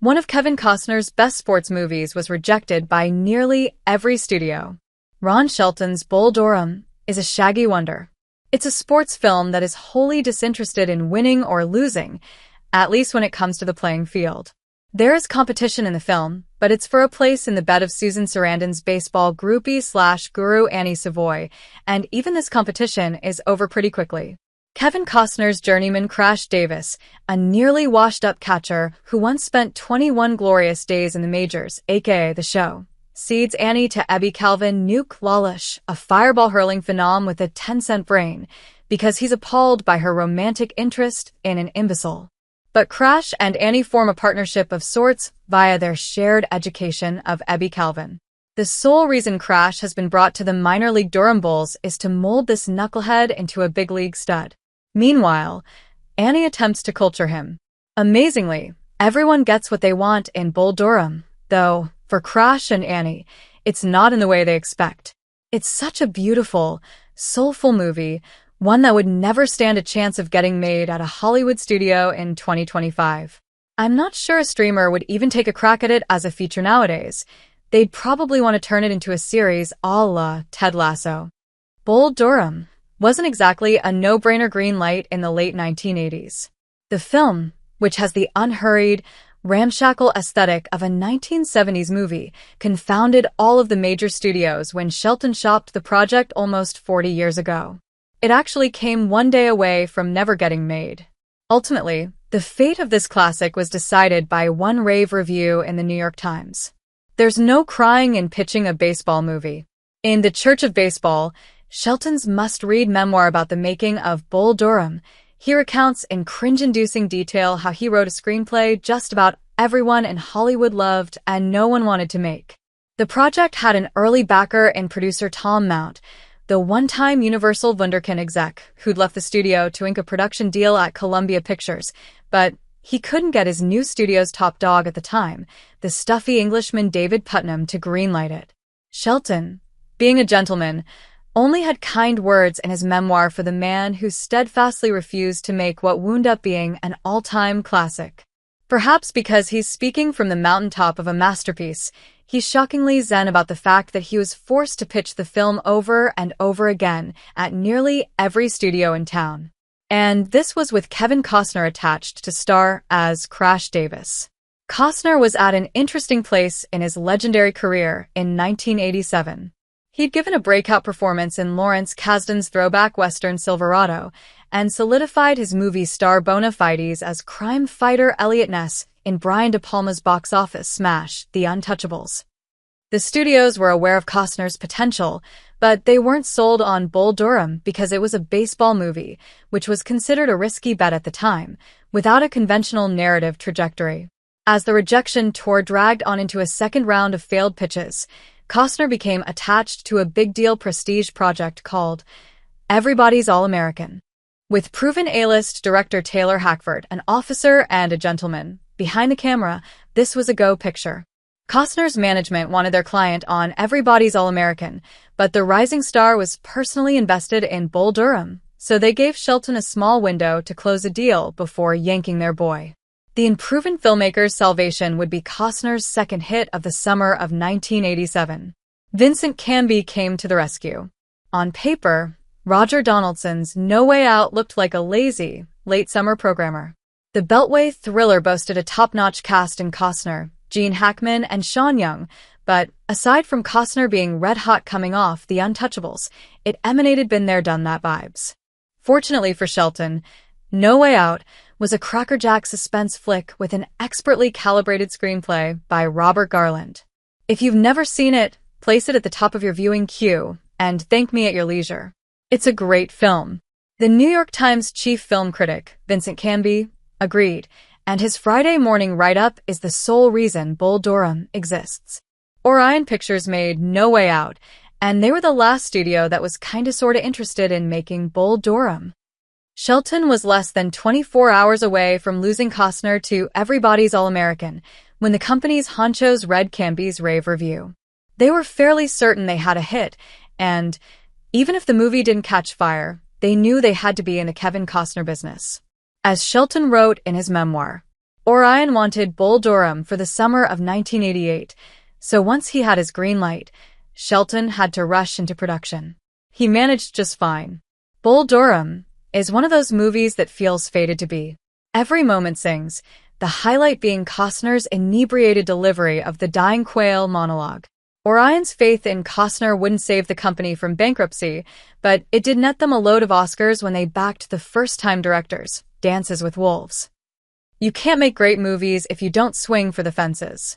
One of Kevin Costner's best sports movies was rejected by nearly every studio. Ron Shelton's Bull Durham is a shaggy wonder. It's a sports film that is wholly disinterested in winning or losing, at least when it comes to the playing field. There is competition in the film, but it's for a place in the bed of Susan Sarandon's baseball groupie/guru Annie Savoy, and even this competition is over pretty quickly. Kevin Costner's journeyman Crash Davis, a nearly washed-up catcher who once spent 21 glorious days in the majors, aka the show, cedes Annie to Ebby Calvin Nuke Lawlish, a fireball-hurling phenom with a 10-cent brain, because he's appalled by her romantic interest in an imbecile. But Crash and Annie form a partnership of sorts via their shared education of Ebby Calvin. The sole reason Crash has been brought to the minor league Durham Bulls is to mold this knucklehead into a big league stud. Meanwhile, Annie attempts to culture him. Amazingly, everyone gets what they want in Bull Durham, though, for Crash and Annie, it's not in the way they expect. It's such a beautiful, soulful movie, one that would never stand a chance of getting made at a Hollywood studio in 2025. I'm not sure a streamer would even take a crack at it as a feature nowadays. They'd probably want to turn it into a series a la Ted Lasso. Bull Durham wasn't exactly a no-brainer green light in the late 1980s. The film, which has the unhurried, ramshackle aesthetic of a 1970s movie, confounded all of the major studios when Shelton shopped the project almost 40 years ago. It actually came one day away from never getting made. Ultimately, the fate of this classic was decided by one rave review in the New York Times. There's no crying in pitching a baseball movie. In The Church of Baseball, Shelton's must-read memoir about the making of Bull Durham, he recounts in cringe-inducing detail how he wrote a screenplay just about everyone in Hollywood loved and no one wanted to make. The project had an early backer in producer Thom Mount, the one-time Universal Wunderkind exec who'd left the studio to ink a production deal at Columbia Pictures, but he couldn't get his new studio's top dog at the time, the stuffy Englishman David Putnam, to greenlight it. Shelton, being a gentleman, only had kind words in his memoir for the man who steadfastly refused to make what wound up being an all-time classic. Perhaps because he's speaking from the mountaintop of a masterpiece, he's shockingly zen about the fact that he was forced to pitch the film over and over again at nearly every studio in town. And this was with Kevin Costner attached to star as Crash Davis. Costner was at an interesting place in his legendary career in 1987. He'd given a breakout performance in Lawrence Kasdan's throwback Western Silverado and solidified his movie star bona fides as crime fighter Elliot Ness in Brian De Palma's box office smash, The Untouchables. The studios were aware of Costner's potential, but they weren't sold on Bull Durham because it was a baseball movie, which was considered a risky bet at the time, without a conventional narrative trajectory. As the rejection tour dragged on into a second round of failed pitches, Costner became attached to a big-deal prestige project called Everybody's All-American. With proven A-list director Taylor Hackford, an officer and a gentleman, behind the camera, this was a go picture. Costner's management wanted their client on Everybody's All-American, but the rising star was personally invested in Bull Durham, so they gave Shelton a small window to close a deal before yanking their boy. The unproven filmmaker's salvation would be Costner's second hit of the summer of 1987. Vincent Canby came to the rescue. On paper, Roger Donaldson's No Way Out looked like a lazy, late summer programmer. The Beltway thriller boasted a top-notch cast in Costner, Gene Hackman, and Sean Young, but aside from Costner being red-hot coming off The Untouchables, it emanated been there done that vibes. Fortunately for Shelton, No Way Out was a crackerjack suspense flick with an expertly calibrated screenplay by Robert Garland. If you've never seen it, place it at the top of your viewing queue and thank me at your leisure. It's a great film. The New York Times chief film critic, Vincent Canby, agreed, and his Friday morning write-up is the sole reason Bull Durham exists. Orion Pictures made No Way Out, and they were the last studio that was kinda sorta interested in making Bull Durham. Shelton was less than 24 hours away from losing Costner to Everybody's All-American when the company's honchos read Canby's rave review. They were fairly certain they had a hit, and even if the movie didn't catch fire, they knew they had to be in the Kevin Costner business. As Shelton wrote in his memoir, Orion wanted Bull Durham for the summer of 1988, so once he had his green light, Shelton had to rush into production. He managed just fine. Bull Durham is one of those movies that feels fated to be. Every moment sings, the highlight being Costner's inebriated delivery of the dying quail monologue. Orion's faith in Costner wouldn't save the company from bankruptcy, but it did net them a load of Oscars when they backed the first-time directors, Dances with Wolves. You can't make great movies if you don't swing for the fences.